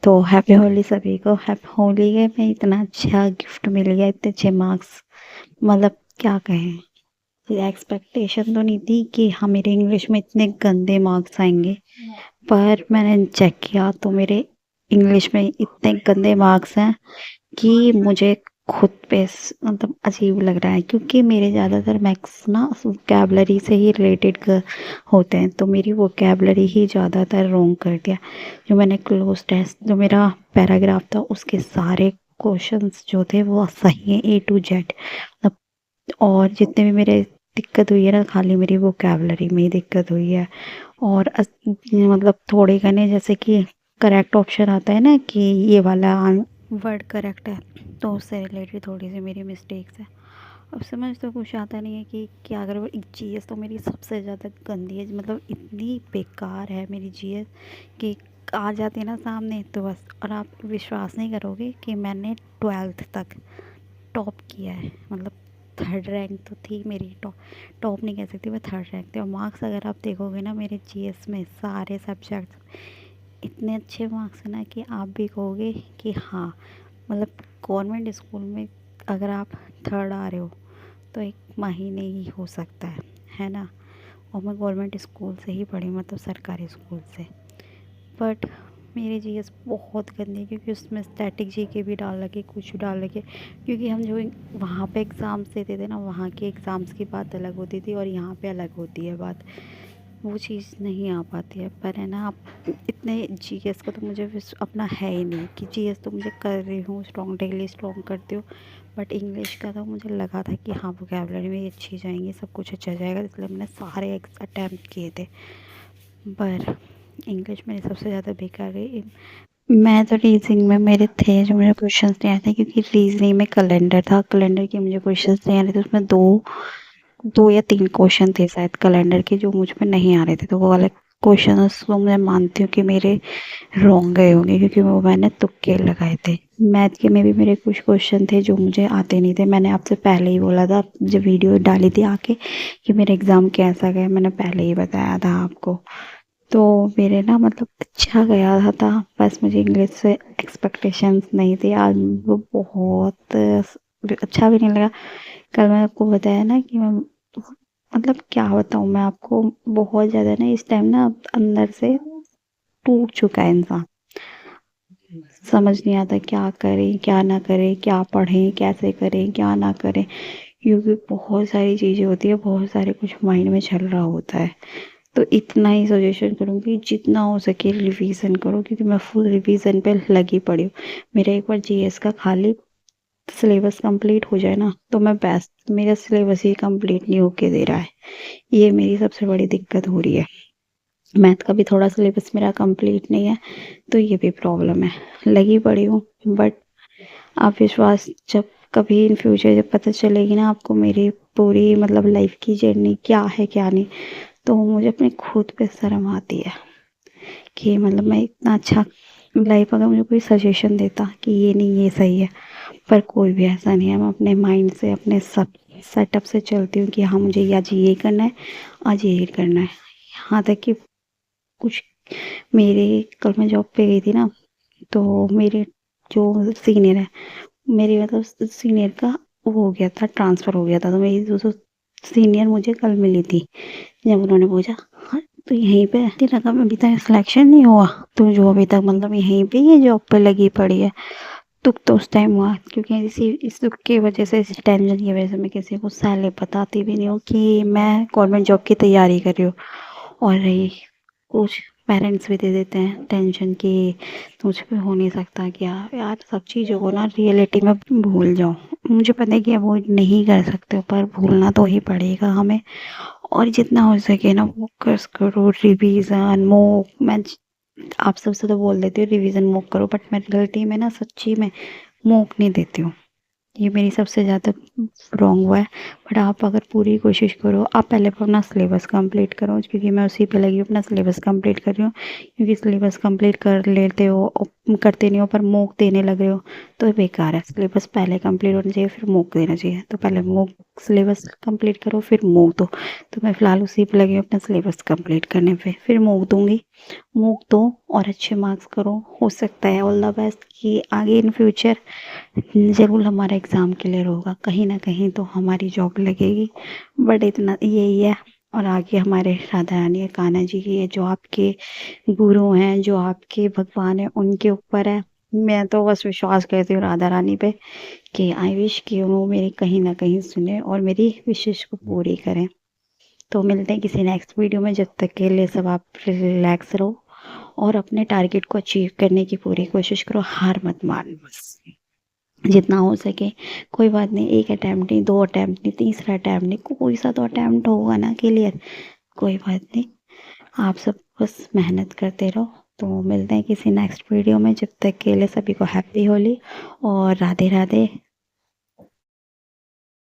तो हैप्पी होली सभी को। हैप्पी होली के में इतना अच्छा गिफ्ट मिल गया, इतने अच्छे मार्क्स, मतलब क्या कहें। एक्सपेक्टेशन तो नहीं थी कि हाँ मेरे इंग्लिश में इतने गंदे मार्क्स आएंगे, पर मैंने चेक किया तो मेरे इंग्लिश में इतने गंदे मार्क्स हैं कि मुझे खुद पे मतलब अजीब लग रहा है, क्योंकि मेरे ज़्यादातर मैथ्स ना वोकेबलरी से ही रिलेटेड होते हैं, तो मेरी वोकेबलरी ही ज़्यादातर रोंग कर दिया। जो मैंने क्लोज टेस्ट, जो मेरा पैराग्राफ था, उसके सारे क्वेश्चंस जो थे वो सही है A to Z। मतलब और जितने भी मेरे दिक्कत हुई है ना, खाली मेरी वोकेबलरी में ही दिक्कत हुई है। और मतलब थोड़े घने जैसे कि करेक्ट ऑप्शन आता है ना कि ये वाला वर्ड करेक्ट है, तो उससे रिलेटेड थोड़ी सी मेरी मिस्टेक्स है। अब समझ तो कुछ आता नहीं है कि क्या करूँ। जीएस तो मेरी सबसे ज़्यादा गंदी है, मतलब इतनी बेकार है मेरी जीएस कि आ जाती है ना सामने तो बस। और आप विश्वास नहीं करोगे कि मैंने 12th तक टॉप किया है, मतलब थर्ड रैंक तो थी मेरी। टॉप टॉप नहीं कह सकती, मैं थर्ड रैंक थी। और मार्क्स अगर आप देखोगे ना मेरे जीएस में, सारे सब्जेक्ट्स इतने अच्छे मार्क्स हैं ना कि आप भी कहोगे कि हाँ, मतलब गवर्नमेंट स्कूल में अगर आप थर्ड आ रहे हो तो एक महीने ही हो सकता है ना। और मैं गवर्नमेंट स्कूल से ही पढ़ी, मैं तो सरकारी स्कूल से। बट मेरी जीएस बहुत गंदी है, क्योंकि उसमें स्टैटिक जीके भी डाल लगे, कुछ डाल लगे। क्योंकि हम जो वहाँ पे एग्ज़ाम्स देते थे ना, वहाँ के एग्ज़ाम्स की बात अलग होती थी और यहाँ पे अलग होती है बात। वो चीज़ नहीं आ पाती है। पर है ना, आप इतने जीएस का तो मुझे अपना है ही नहीं कि जीएस तो मुझे कर रही हूँ स्ट्रॉन्ग, डेली स्ट्रॉन्ग करती हूँ। बट इंग्लिश का तो मुझे लगा था कि हाँ वोकेबलरी में अच्छी जाएंगी, सब कुछ अच्छा जाएगा, इसलिए मैंने सारे अटैम्प्ट किए थे। पर इंग्लिश मेरी सबसे ज़्यादा बेकार गई। मैं तो रीजनिंग में मेरे थे जो मुझे क्वेश्चंस नहीं आए थे, क्योंकि रीजनिंग में कैलेंडर था, कैलेंडर के मुझे क्वेश्चंस नहीं आ रहे थे। उसमें दो दो या तीन क्वेश्चन थे शायद कैलेंडर के जो मुझ में नहीं आ रहे थे, तो वो वाले क्वेश्चन तो मैं मानती हूँ कि मेरे रॉन्ग गए होंगे, क्योंकि वो मैंने तुक्के लगाए थे। मैथ के में भी मेरे कुछ क्वेश्चन थे जो मुझे आते नहीं थे। मैंने आपसे पहले ही बोला था जब वीडियो डाली थी आके कि मेरा एग्ज़ाम कैसा गया, मैंने पहले ही बताया था आपको। तो मेरे ना मतलब अच्छा गया था, बस मुझे इंग्लिश से एक्सपेक्टेशंस नहीं थी। आज वो बहुत अच्छा भी नहीं लगा। कल मैं आपको बताया ना कि मैं, मतलब क्या बताऊँ मैं आपको, बहुत ज़्यादा ना इस टाइम ना अंदर से टूट चुका है इंसान। समझ नहीं आता क्या करें क्या ना करें, क्या पढ़ें कैसे करें क्या ना करें, क्योंकि बहुत सारी चीज़ें होती है, बहुत सारे कुछ माइंड में चल रहा होता है। तो इतना ही सजेशन करूँगी, जितना हो सके रिवीजन करो, क्योंकि मैं फुल रिवीजन पे लगी पड़ी हूँ। मेरा एक बार जीएस का खाली सिलेबस कंप्लीट हो जाए ना तो मैं बेस्ट। मेरा सिलेबस ही कंप्लीट नहीं होके दे रहा है, ये मेरी सबसे बड़ी दिक्कत हो रही है। मैथ का भी थोड़ा सिलेबस मेरा कंप्लीट नहीं है, तो ये भी प्रॉब्लम है। लगी पड़ी हूँ, बट आप विश्वास, जब कभी इन फ्यूचर जब पता चलेगी ना आपको मेरी पूरी मतलब लाइफ की जर्नी क्या है क्या नहीं, तो मुझे अपने खुद पे शर्म आती है कि मतलब मैं इतना अच्छा लाइफ, अगर मुझे कोई सजेशन देता कि ये नहीं ये सही है, पर कोई भी ऐसा नहीं है। मैं अपने माइंड से अपने सब सेटअप से चलती हूँ कि हाँ मुझे आज ये करना है, आज ये करना है। यहाँ तक कि कुछ मेरे, कल मैं जॉब पे गई थी ना, तो मेरे जो सीनियर है, मेरी मतलब सीनियर का वो हो गया था, ट्रांसफ़र हो गया था। तो मेरी जो सीनियर मुझे कल मिली थी, जब उन्होंने पूछा हाँ तो यहीं पे तेरा कब अभी तक सिलेक्शन नहीं हुआ, तो जो अभी तक मतलब यहीं पे ये जॉब पे लगी पड़ी है। दुख तो उस टाइम हुआ, क्योंकि इस दुख की वजह से, इस टेंशन की वजह से मैं किसी को साले बताती भी नहीं हूँ कि मैं गवर्नमेंट जॉब की तैयारी कर रही हूँ। और रही कुछ पेरेंट्स भी दे देते हैं टेंशन कि तुझ पे हो नहीं सकता क्या। यार सब चीज़ों को ना रियलिटी में भूल जाओ। मुझे पता है कि अवॉइड नहीं कर सकते, पर भूलना तो ही पड़ेगा हमें। और जितना हो सके ना फोकस करो, रिवीजन मॉक। मैं आप सबसे तो बोल देती हूँ रिवीजन मॉक करो, बट मैं रियलिटी में ना सच्ची में मॉक नहीं देती हूँ। ये मेरी सबसे ज़्यादा रॉन्ग हुआ है। बट आप अगर पूरी कोशिश करो, आप पहले अपना सिलेबस कंप्लीट करो, क्योंकि मैं उसी पे लगी हूँ, अपना सिलेबस कंप्लीट कर रही हूँ। क्योंकि सिलेबस कंप्लीट कर लेते हो, करते नहीं हो, पर मॉक देने लग रहे हो तो बेकार है। सिलेबस पहले कंप्लीट होना चाहिए, फिर मॉक देना चाहिए। तो पहले मॉक सिलेबस कंप्लीट करो, फिर मॉक दो। तो मैं फ़िलहाल उसी पे लगी हूँ, अपना सिलेबस कंप्लीट करने पे, फिर मॉक दूँगी। मॉक दो और अच्छे मार्क्स करो। हो सकता है, ऑल द बेस्ट, कि आगे इन फ्यूचर ज़रूर हमारा एग्ज़ाम क्लियर होगा, कहीं ना कहीं तो हमारी जॉब लगेगी। बट इतना यही है। और आगे हमारे राधा रानी और कान्हा जी की है, जो आपके गुरु हैं, जो आपके भगवान हैं, उनके ऊपर है। मैं तो बस विश्वास करती हूँ राधा रानी पे, कि आई विश कि वो मेरी कहीं ना कहीं सुने और मेरी विशेष को पूरी करें। तो मिलते हैं किसी नेक्स्ट वीडियो में। जब तक के लिए सब आप रिलैक्स रहो और अपने टारगेट को अचीव करने की पूरी कोशिश करो। हार मत मानो बस, जितना हो सके। कोई बात नहीं, एक अटैम्प्ट नहीं, दो अटैम्प्ट नहीं, तीसरा अटैम्प्ट नहीं, कोई सा तो अटैम्प्ट होगा ना क्लियर। कोई बात नहीं, आप सब बस मेहनत करते रहो। तो मिलते हैं किसी नेक्स्ट वीडियो में। जब तक के लिए सभी को हैप्पी होली और राधे राधे।